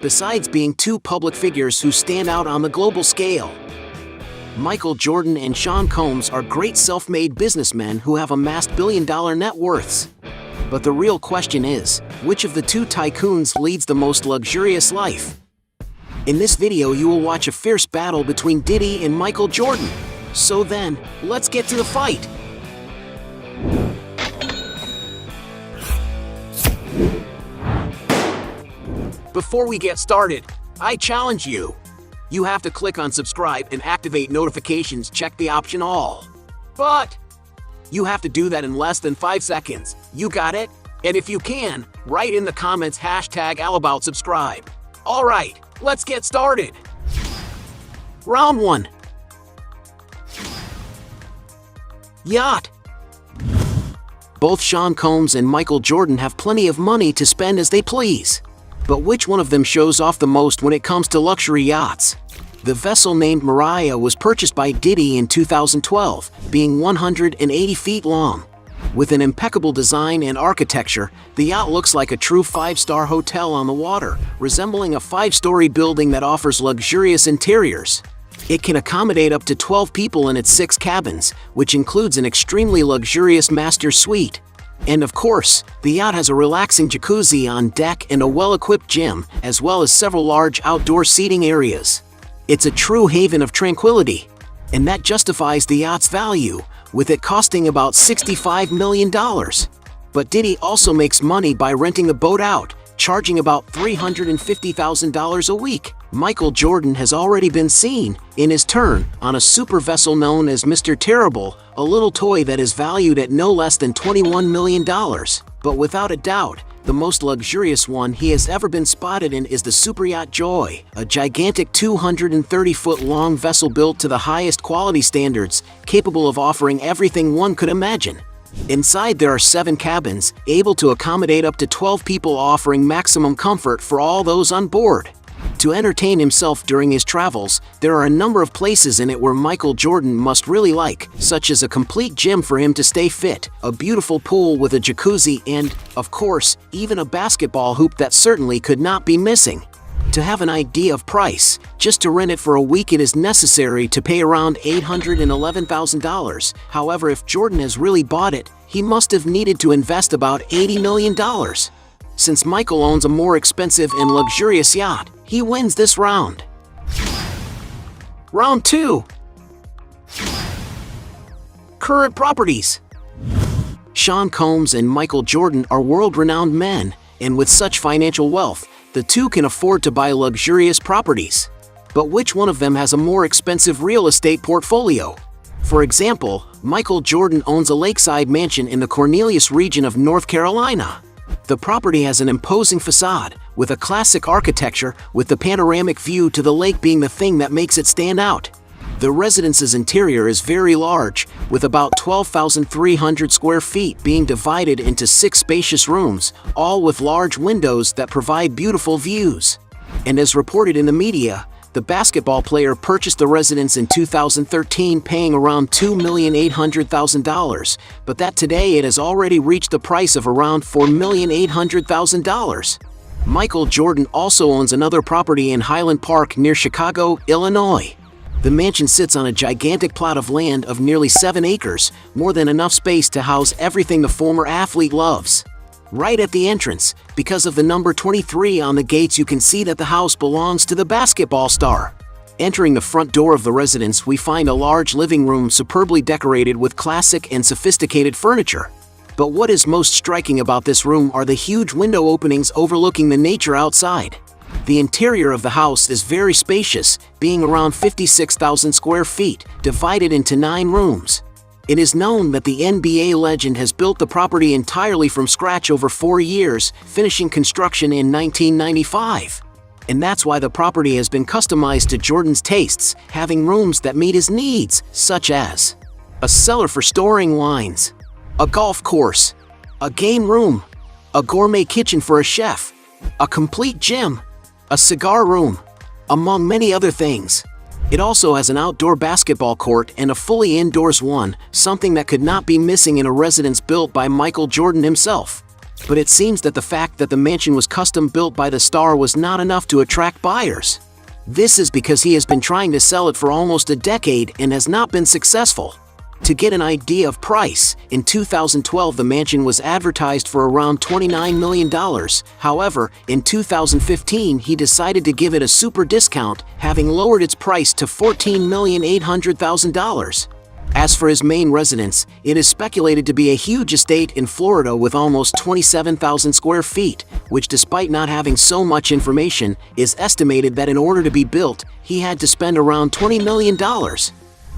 besides being two public figures who stand out on the global scale. Michael Jordan and Sean Combs are great self-made businessmen who have amassed billion-dollar net worths. But the real question is, which of the two tycoons leads the most luxurious life? In this video you will watch a fierce battle between Diddy and Michael Jordan. So then, let's get to the fight! Before we get started, I challenge you. You have to click on subscribe and activate notifications, check the option all. But you have to do that in less than 5 seconds. You got it? And if you can, write in the comments #allaboutSubscribe. Alright, let's get started. Round 1. Yacht. Both Sean Combs and Michael Jordan have plenty of money to spend as they please. But which one of them shows off the most when it comes to luxury yachts? The vessel named Mariah was purchased by Diddy in 2012, being 180 feet long. With an impeccable design and architecture, the yacht looks like a true 5-star hotel on the water, resembling a 5-story building that offers luxurious interiors. It can accommodate up to 12 people in its 6 cabins, which includes an extremely luxurious master suite. And of course, the yacht has a relaxing jacuzzi on deck and a well-equipped gym, as well as several large outdoor seating areas. It's a true haven of tranquility, and that justifies the yacht's value, with it costing about $65 million. But Diddy also makes money by renting the boat out, charging about $350,000 a week. Michael Jordan has already been seen, in his turn, on a super vessel known as Mr. Terrible, a little toy that is valued at no less than $21 million. But without a doubt, the most luxurious one he has ever been spotted in is the super yacht Joy, a gigantic 230-foot-long vessel built to the highest quality standards, capable of offering everything one could imagine. Inside there are 7 cabins, able to accommodate up to 12 people, offering maximum comfort for all those on board. To entertain himself during his travels, there are a number of places in it where Michael Jordan must really like, such as a complete gym for him to stay fit, a beautiful pool with a jacuzzi and, of course, even a basketball hoop that certainly could not be missing. To have an idea of price, just to rent it for a week it is necessary to pay around $811,000. However, if Jordan has really bought it, he must have needed to invest about $80 million. Since Michael owns a more expensive and luxurious yacht, he wins this round. Round 2. Current properties. Sean Combs and Michael Jordan are world-renowned men, and with such financial wealth, the two can afford to buy luxurious properties. But which one of them has a more expensive real estate portfolio? For example, Michael Jordan owns a lakeside mansion in the Cornelius region of North Carolina. The property has an imposing facade, with a classic architecture, with the panoramic view to the lake being the thing that makes it stand out. The residence's interior is very large, with about 12,300 square feet being divided into 6 spacious rooms, all with large windows that provide beautiful views. And as reported in the media, the basketball player purchased the residence in 2013 paying around $2,800,000, but that today it has already reached the price of around $4,800,000. Michael Jordan also owns another property in Highland Park near Chicago, Illinois. The mansion sits on a gigantic plot of land of nearly 7 acres, more than enough space to house everything the former athlete loves. Right at the entrance, because of the number 23 on the gates, you can see that the house belongs to the basketball star. Entering the front door of the residence, we find a large living room superbly decorated with classic and sophisticated furniture. But what is most striking about this room are the huge window openings overlooking the nature outside. The interior of the house is very spacious, being around 56,000 square feet, divided into 9 rooms. It is known that the NBA legend has built the property entirely from scratch over 4 years, finishing construction in 1995. And that's why the property has been customized to Jordan's tastes, having rooms that meet his needs, such as a cellar for storing wines, a golf course, a game room, a gourmet kitchen for a chef, a complete gym, a cigar room, among many other things. It also has an outdoor basketball court and a fully indoors one, something that could not be missing in a residence built by Michael Jordan himself. But it seems that the fact that the mansion was custom built by the star was not enough to attract buyers. This is because he has been trying to sell it for almost a decade and has not been successful. To get an idea of price, in 2012 the mansion was advertised for around $29 million. However, in 2015 he decided to give it a super discount, having lowered its price to $14,800,000. As for his main residence, it is speculated to be a huge estate in Florida with almost 27,000 square feet, which, despite not having so much information, is estimated that in order to be built, he had to spend around $20 million.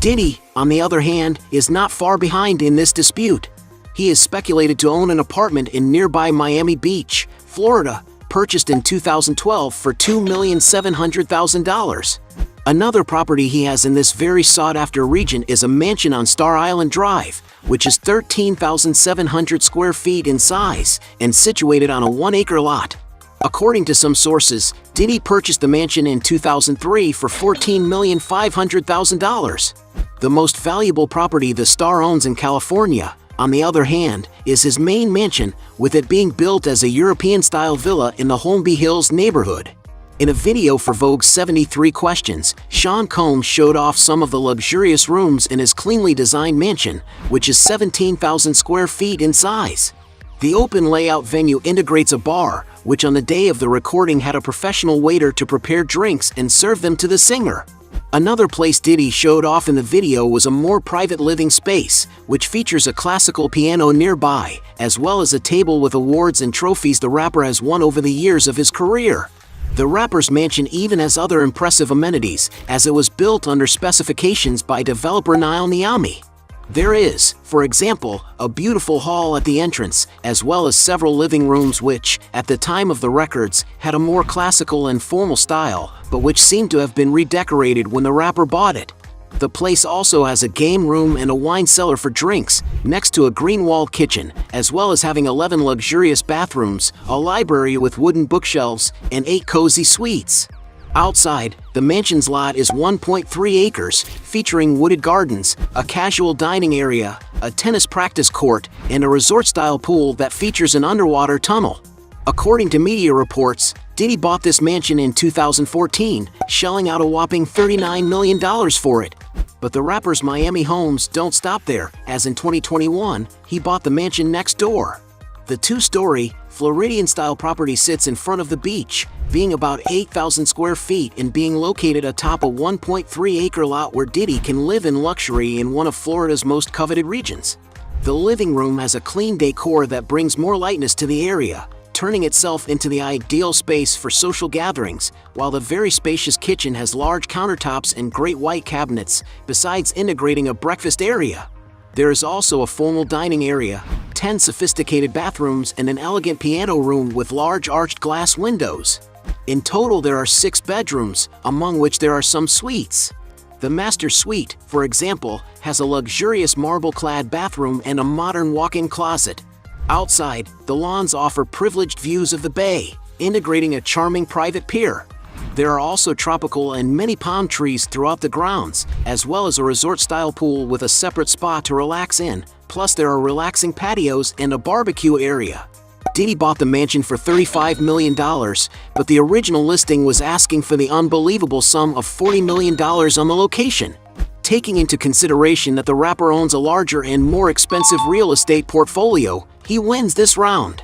Diddy, on the other hand, is not far behind in this dispute. He is speculated to own an apartment in nearby Miami Beach, Florida, purchased in 2012 for $2,700,000. Another property he has in this very sought-after region is a mansion on Star Island Drive, which is 13,700 square feet in size and situated on a 1-acre lot. According to some sources, Diddy purchased the mansion in 2003 for $14,500,000. The most valuable property the star owns in California, on the other hand, is his main mansion, with it being built as a European-style villa in the Holmby Hills neighborhood. In a video for Vogue's 73 Questions, Sean Combs showed off some of the luxurious rooms in his cleanly designed mansion, which is 17,000 square feet in size. The open layout venue integrates a bar, which on the day of the recording had a professional waiter to prepare drinks and serve them to the singer. Another place Diddy showed off in the video was a more private living space, which features a classical piano nearby, as well as a table with awards and trophies the rapper has won over the years of his career. The rapper's mansion even has other impressive amenities, as it was built under specifications by developer Niall Niami. There is, for example, a beautiful hall at the entrance, as well as several living rooms which, at the time of the records, had a more classical and formal style, but which seemed to have been redecorated when the rapper bought it. The place also has a game room and a wine cellar for drinks, next to a green-walled kitchen, as well as having 11 luxurious bathrooms, a library with wooden bookshelves, and 8 cozy suites. Outside, the mansion's lot is 1.3 acres, featuring wooded gardens, a casual dining area, a tennis practice court, and a resort-style pool that features an underwater tunnel. According to media reports, Diddy bought this mansion in 2014, shelling out a whopping $39 million for it. But the rapper's Miami homes don't stop there, as in 2021, he bought the mansion next door. The 2-story, Floridian-style property sits in front of the beach, being about 8,000 square feet and being located atop a 1.3-acre lot where Diddy can live in luxury in one of Florida's most coveted regions. The living room has a clean decor that brings more lightness to the area, turning itself into the ideal space for social gatherings, while the very spacious kitchen has large countertops and great white cabinets, besides integrating a breakfast area. There is also a formal dining area, 10 sophisticated bathrooms, and an elegant piano room with large arched glass windows. In total, there are 6 bedrooms, among which there are some suites. The master suite, for example, has a luxurious marble-clad bathroom and a modern walk-in closet. Outside, the lawns offer privileged views of the bay, integrating a charming private pier. There are also tropical and many palm trees throughout the grounds, as well as a resort-style pool with a separate spa to relax in, plus there are relaxing patios and a barbecue area. Diddy bought the mansion for $35 million, but the original listing was asking for the unbelievable sum of $40 million on the location. Taking into consideration that the rapper owns a larger and more expensive real estate portfolio, he wins this round.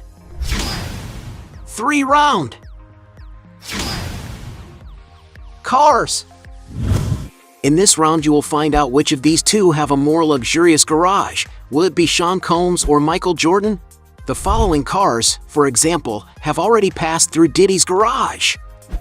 3 round. Cars. In this round you will find out which of these two have a more luxurious garage. Will it be Sean Combs or Michael Jordan? The following cars, for example, have already passed through Diddy's garage.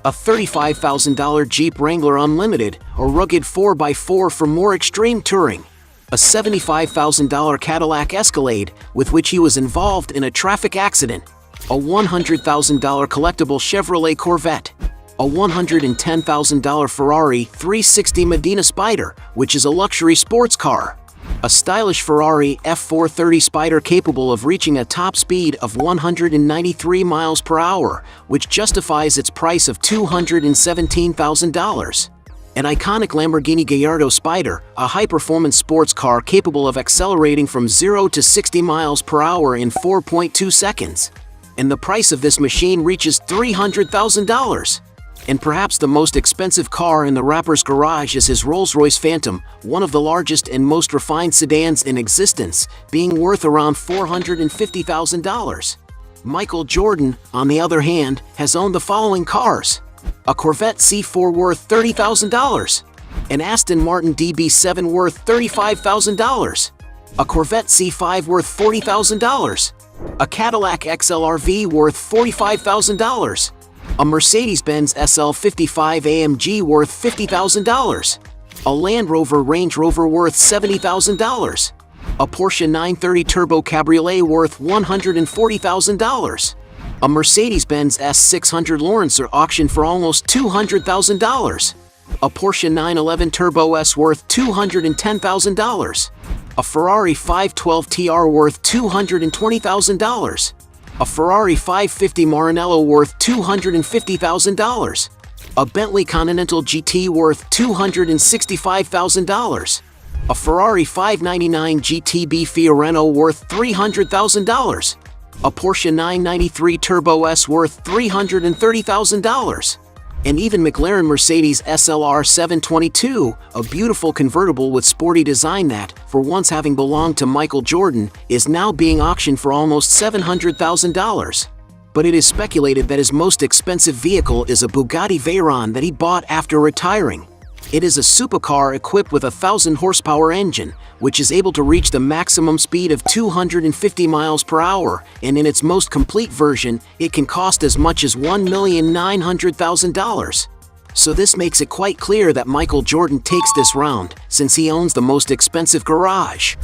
A $35,000 Jeep Wrangler Unlimited, a rugged 4x4 for more extreme touring. A $75,000 Cadillac Escalade, with which he was involved in a traffic accident. A $100,000 collectible Chevrolet Corvette. A $110,000 Ferrari 360 Medina Spider, which is a luxury sports car. A stylish Ferrari F430 Spider capable of reaching a top speed of 193 miles per hour, which justifies its price of $217,000. An iconic Lamborghini Gallardo Spider, a high-performance sports car capable of accelerating from 0 to 60 miles per hour in 4.2 seconds. and the price of this machine reaches $300,000. And perhaps the most expensive car in the rapper's garage is his Rolls-Royce Phantom, one of the largest and most refined sedans in existence, being worth around $450,000. Michael Jordan, on the other hand, has owned the following cars: a Corvette C4 worth $30,000, an Aston Martin DB7 worth $35,000, a Corvette C5 worth $40,000, a Cadillac XLR-V worth $45,000, a Mercedes-Benz SL55 AMG worth $50,000, a Land Rover Range Rover worth $70,000, a Porsche 930 Turbo Cabriolet worth $140,000, a Mercedes-Benz S600 Lancer auctioned for almost $200,000, a Porsche 911 Turbo S worth $210,000, a Ferrari 512 TR worth $220,000, a Ferrari 550 Maranello worth $250,000, a Bentley Continental GT worth $265,000, a Ferrari 599 GTB Fiorino worth $300,000, a Porsche 993 Turbo S worth $330,000, and even McLaren Mercedes SLR 722, a beautiful convertible with sporty design that, for once having belonged to Michael Jordan, is now being auctioned for almost $700,000. But it is speculated that his most expensive vehicle is a Bugatti Veyron that he bought after retiring. It is a supercar equipped with a 1,000-horsepower engine, which is able to reach the maximum speed of 250 miles per hour, and in its most complete version, it can cost as much as $1,900,000. So this makes it quite clear that Michael Jordan takes this round, since he owns the most expensive garage.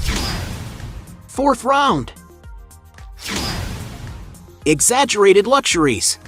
Fourth round. Exaggerated luxuries.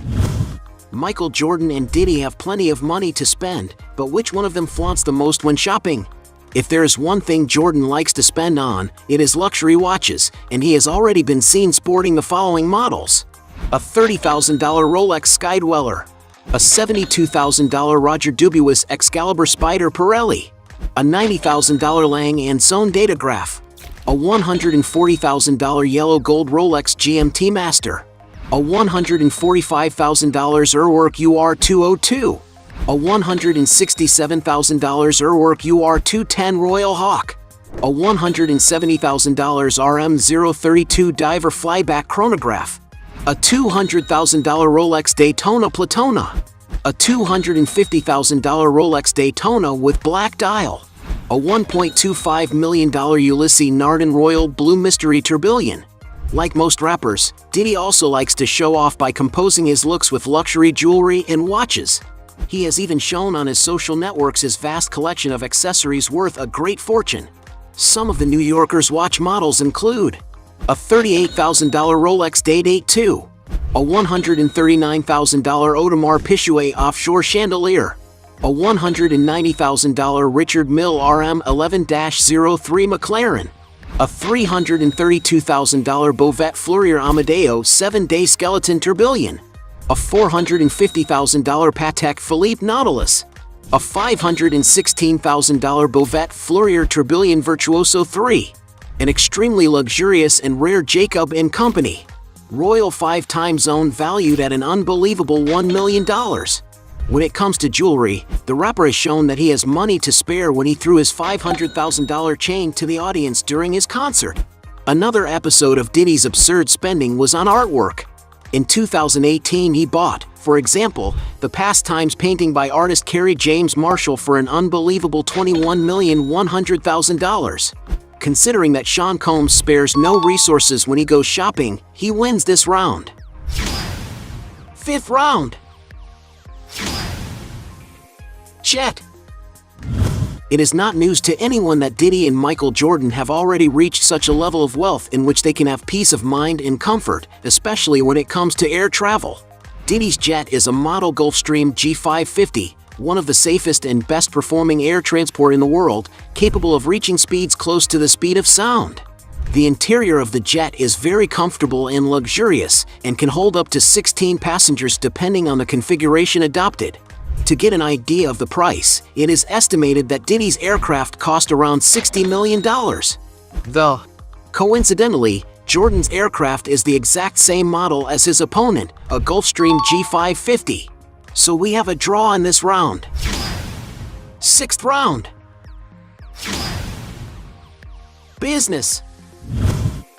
Michael Jordan and Diddy have plenty of money to spend, but which one of them flaunts the most when shopping? If there is one thing Jordan likes to spend on, it is luxury watches, and he has already been seen sporting the following models: a $30,000 Rolex Skydweller, a $72,000 Roger Dubuis Excalibur Spider Pirelli, a $90,000 Lang & Son Datograph, a $140,000 yellow gold Rolex GMT Master, a $145,000 Urwerk UR202, a $167,000 Urwerk UR210 Royal Hawk, a $170,000 RM032 Diver Flyback Chronograph, a $200,000 Rolex Daytona Platona, a $250,000 Rolex Daytona with black dial, a $1.25 million Ulysses Nardin Royal Blue Mystery Tourbillon. Like most rappers, Diddy also likes to show off by composing his looks with luxury jewelry and watches. He has even shown on his social networks his vast collection of accessories worth a great fortune. Some of the New Yorker's watch models include a $38,000 Rolex Day-Date 2, a $139,000 Audemars Piguet offshore chandelier, a $190,000 Richard Mille RM11-03 McLaren, a $332,000 Bovet Fleurier Amadeo 7-day skeleton tourbillon, a $450,000 Patek Philippe Nautilus, a $516,000 Bovet Fleurier tourbillon Virtuoso 3, an extremely luxurious and rare Jacob & Company Royal 5-time zone valued at an unbelievable $1 million. When it comes to jewelry, the rapper has shown that he has money to spare when he threw his $500,000 chain to the audience during his concert. Another episode of Diddy's absurd spending was on artwork. In 2018, he bought, for example, the Pastimes painting by artist Kerry James Marshall for an unbelievable $21,100,000. Considering that Sean Combs spares no resources when he goes shopping, he wins this round. Fifth round. Jet. It is not news to anyone that Diddy and Michael Jordan have already reached such a level of wealth in which they can have peace of mind and comfort, especially when it comes to air travel. Diddy's jet is a model Gulfstream G550, one of the safest and best performing air transport in the world, capable of reaching speeds close to the speed of sound. The interior of the jet is very comfortable and luxurious, and can hold up to 16 passengers depending on the configuration adopted. To get an idea of the price, it is estimated that Diddy's aircraft cost around $60 million. Coincidentally, Jordan's aircraft is the exact same model as his opponent, a Gulfstream G550. So we have a draw in this round. Sixth round. Business.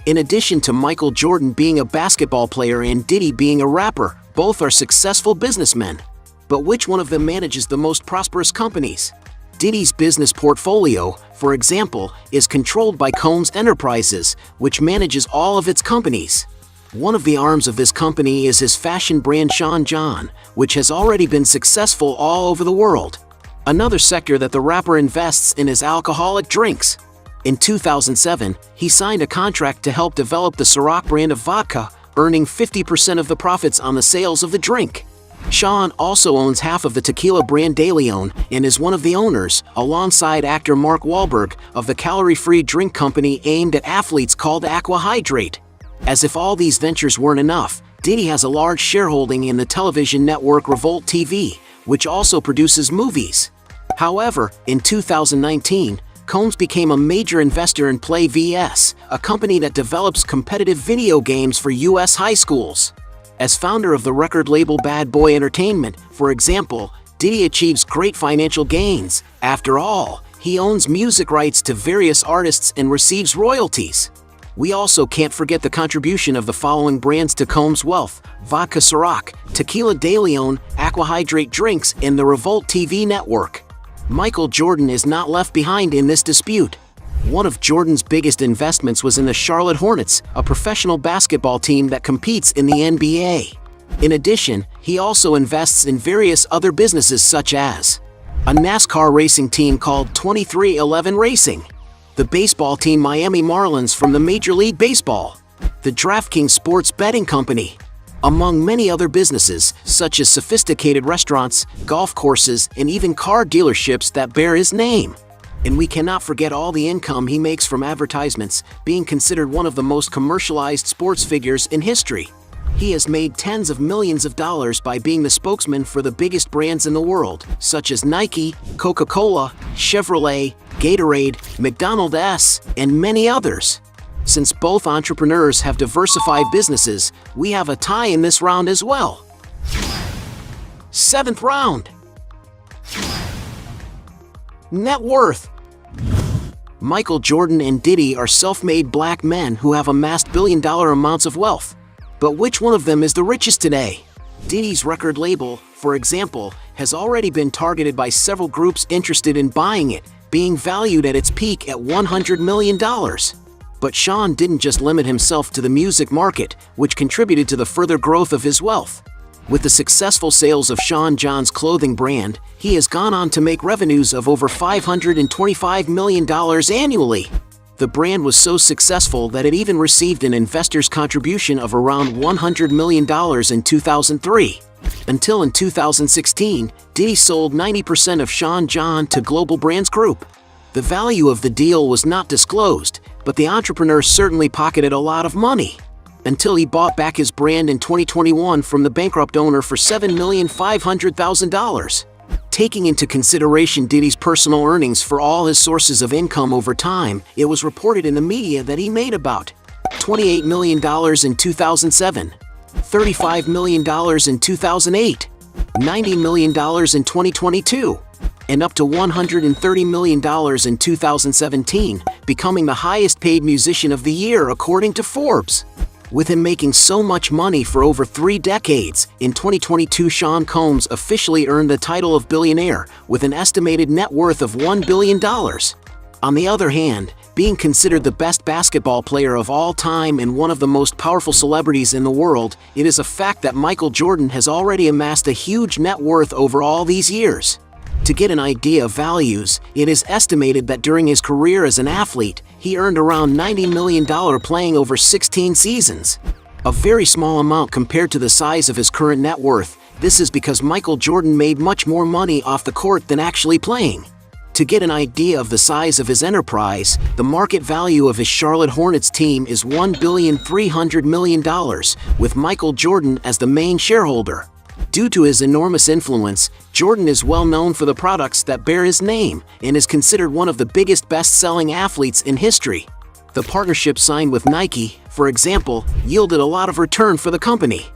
In addition to Michael Jordan being a basketball player and Diddy being a rapper, both are successful businessmen. But which one of them manages the most prosperous companies? Diddy's business portfolio, for example, is controlled by Combs Enterprises, which manages all of its companies. One of the arms of this company is his fashion brand Sean John, which has already been successful all over the world. Another sector that the rapper invests in is alcoholic drinks. In 2007, he signed a contract to help develop the Ciroc brand of vodka, earning 50% of the profits on the sales of the drink. Sean also owns half of the tequila brand De Leon and is one of the owners, alongside actor Mark Wahlberg, of the calorie-free drink company aimed at athletes called Aqua Hydrate. As if all these ventures weren't enough, Diddy has a large shareholding in the television network Revolt TV, which also produces movies. However, in 2019, Combs became a major investor in Play vs, a company that develops competitive video games for U.S. high schools. As founder of the record label Bad Boy Entertainment, for example, Diddy achieves great financial gains. After all, he owns music rights to various artists and receives royalties. We also can't forget the contribution of the following brands to Combs' wealth: Vodka Ciroc, Tequila De Leon, Aqua Hydrate Drinks, and the Revolt TV network. Michael Jordan is not left behind in this dispute. One of Jordan's biggest investments was in the Charlotte Hornets, a professional basketball team that competes in the NBA. In addition, he also invests in various other businesses such as a NASCAR racing team called 23XI Racing, the baseball team Miami Marlins from the Major League Baseball, the DraftKings Sports Betting Company, among many other businesses such as sophisticated restaurants, golf courses, and even car dealerships that bear his name. And we cannot forget all the income he makes from advertisements, being considered one of the most commercialized sports figures in history. He has made tens of millions of dollars by being the spokesman for the biggest brands in the world, such as Nike, Coca-Cola, Chevrolet, Gatorade, McDonald's, and many others. Since both entrepreneurs have diversified businesses, we have a tie in this round as well. Seventh round. Net worth. Michael Jordan and Diddy are self-made black men who have amassed billion-dollar amounts of wealth. But which one of them is the richest today? Diddy's record label, for example, has already been targeted by several groups interested in buying it, being valued at its peak at $100 million. But Sean didn't just limit himself to the music market, which contributed to the further growth of his wealth. With the successful sales of Sean John's clothing brand, he has gone on to make revenues of over $525 million annually. The brand was so successful that it even received an investor's contribution of around $100 million in 2003. Until in 2016, Diddy sold 90% of Sean John to Global Brands Group. The value of the deal was not disclosed, but the entrepreneur certainly pocketed a lot of money. Until he bought back his brand in 2021 from the bankrupt owner for $7,500,000. Taking into consideration Diddy's personal earnings for all his sources of income over time, it was reported in the media that he made about $28 million in 2007, $35 million in 2008, $90 million in 2022, and up to $130 million in 2017, becoming the highest-paid musician of the year according to Forbes. With him making so much money for over 3 decades, in 2022 Sean Combs officially earned the title of billionaire, with an estimated net worth of $1 billion. On the other hand, being considered the best basketball player of all time and one of the most powerful celebrities in the world, it is a fact that Michael Jordan has already amassed a huge net worth over all these years. To get an idea of values, it is estimated that during his career as an athlete, he earned around $90 million playing over 16 seasons. A very small amount compared to the size of his current net worth. This is because Michael Jordan made much more money off the court than actually playing. To get an idea of the size of his enterprise, the market value of his Charlotte Hornets team is $1,300 million, with Michael Jordan as the main shareholder. Due to his enormous influence, Jordan is well known for the products that bear his name and is considered one of the biggest best-selling athletes in history. The partnership signed with Nike, for example, yielded a lot of return for the company.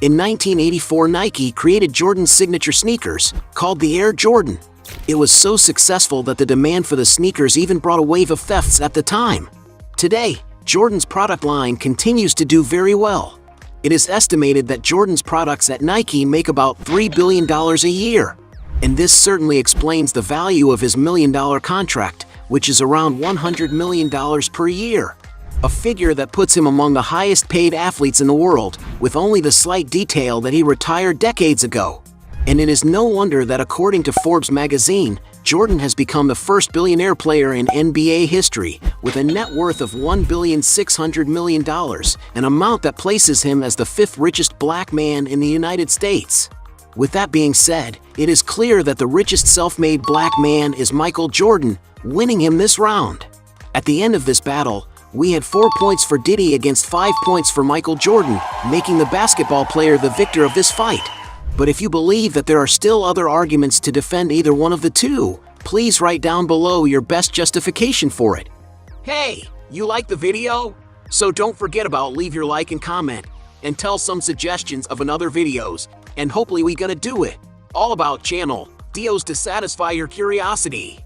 In 1984, Nike created Jordan's signature sneakers, called the Air Jordan. It was so successful that the demand for the sneakers even brought a wave of thefts at the time. Today, Jordan's product line continues to do very well. It is estimated that Jordan's products at Nike make about $3 billion a year. And this certainly explains the value of his $1 million contract, which is around $100 million per year. A figure that puts him among the highest paid athletes in the world, with only the slight detail that he retired decades ago. And it is no wonder that according to Forbes magazine, Jordan has become the first billionaire player in NBA history, with a net worth of $1,600 million, an amount that places him as the fifth richest black man in the United States. With that being said, it is clear that the richest self-made black man is Michael Jordan, winning him this round. At the end of this battle, we had 4 points for Diddy against 5 points for Michael Jordan, making the basketball player the victor of this fight. But if you believe that there are still other arguments to defend either one of the two, please write down below your best justification for it. Hey, you like the video? So don't forget about leave your like and comment, and tell some suggestions of another videos, and hopefully we gonna do it. All about channel, Dios to satisfy your curiosity.